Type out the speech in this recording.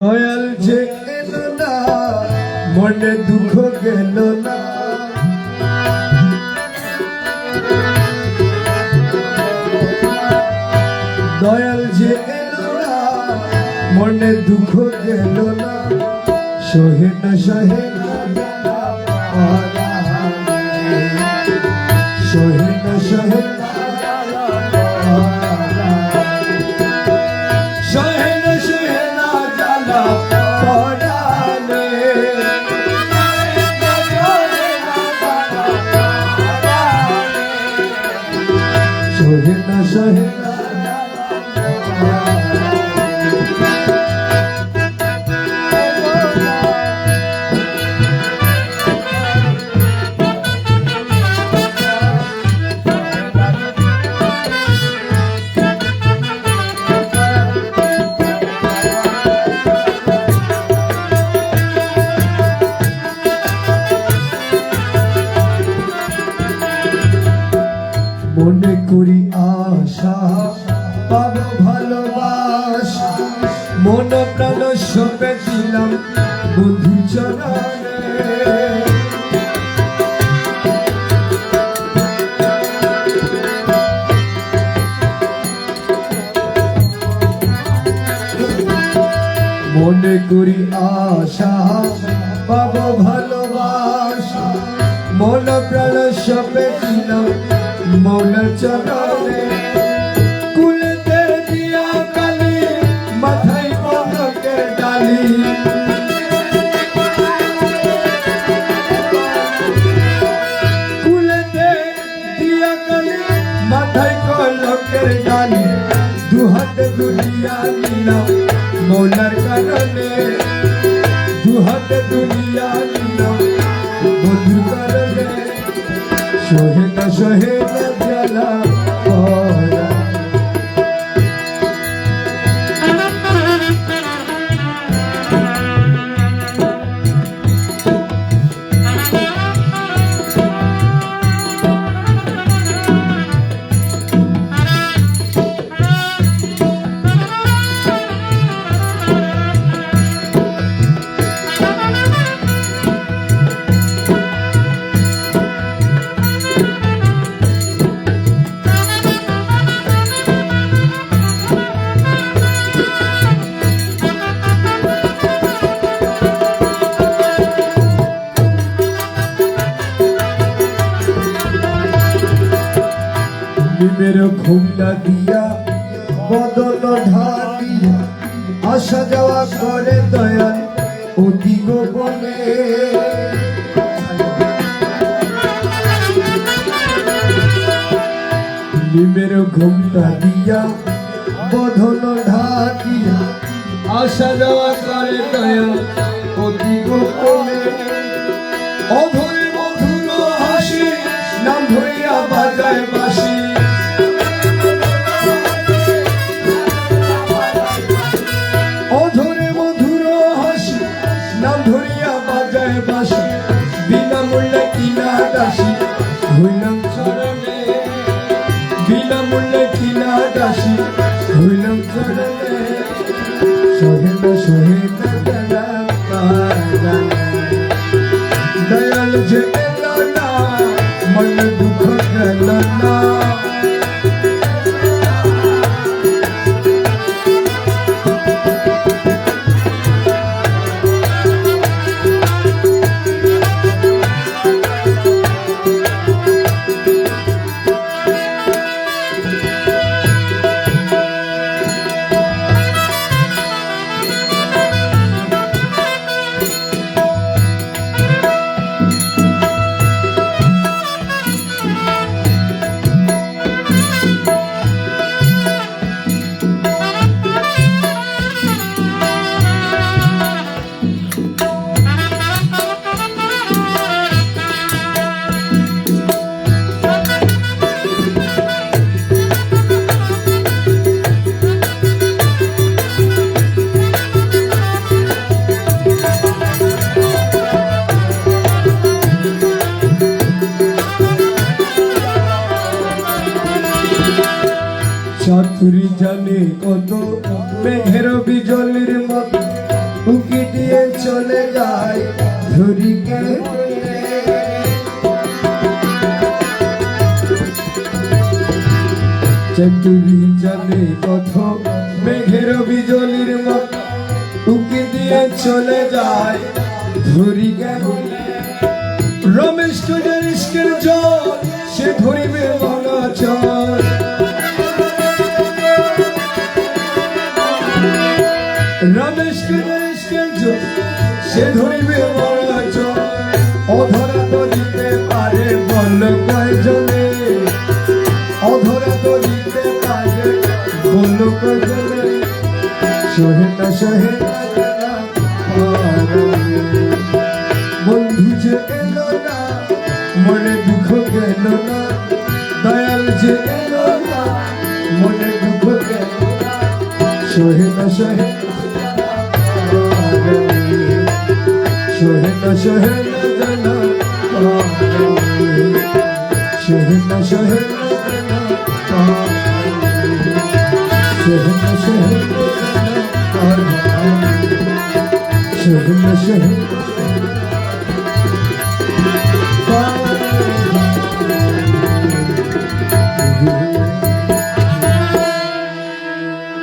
দয়াল যে এলো না মনে দুঃখ গেল না, দয়াল যে এলো না মনে দুঃখ গেল না, সহে না সহে না সহে না সহে না সহে না সহে না জ্বালা পরানে, সহে না সহে না মনে করি আশা পাবো ভালোবাসা, মন প্রাণ সপে দিলাম বন্ধু চরণে, মনে করি আশা পাবো ভালোবাসা, মন প্রাণ সপে দিলাম মৌলা চরণে, কুলেতে দিয়া কালি মাথায় কলকে ডালি, কুলেতে দিয়া কালি মাথায় কলকে ডালি, দুহাতে দুনিয়া নিলাম মৌলার কারণে, দুহাতে দুনিয়া নিলাম বন্ধুর কারণে, সহে না সহে না জ্বালা পরানে। মেরো ঘুমটা দিয়া বদল ঢালিয়া আসা যাওয়া করে দয়াল অতি গোপনে, নিমের ঘুমটা দিয়া বদল ঢালিয়া আসা যাওয়া করে দয়াল অতি গোপনে, অধরে মধুর হাসি নাম ধরিয়া বাজায় বাসি, অধরে মধুর হাসি নাম ধরিয়া বাজায় বাসি, বিনামূল্যে কিনা দাসী হইলাম চরণে, বিনামূল্যে কিনা দাসী হইলাম চরণে, সহে না সহে না জ্বালা পরানে, দয়াল যে এলো না মনে দুঃখ গেল না, চাতুরি জানে কত মেঘের বিজলির মতো দিয়ে চলে যায় ধরিকে চতুরি জানে কত মেঘের বিজলির মত উকি দিয়ে চলে যায় ধরিকে রমেশ টুডের ইস্কের জল সে ধরিবে মনা চল রমেশ টুডের ইস্কের জল সে ধরিবে মনা চল অধরা তো দিতে পারে বল কয়জনে অধরা তো দিতে পারে বল কয়জনে সহে না সহে না বন্ধু যে এলো না মনে দুঃখ গেল না দয়াল যে এলো না মনে দুঃখ গেল না সহে না সহে সহে না সহে না সহে না সহে না সহে না সহে না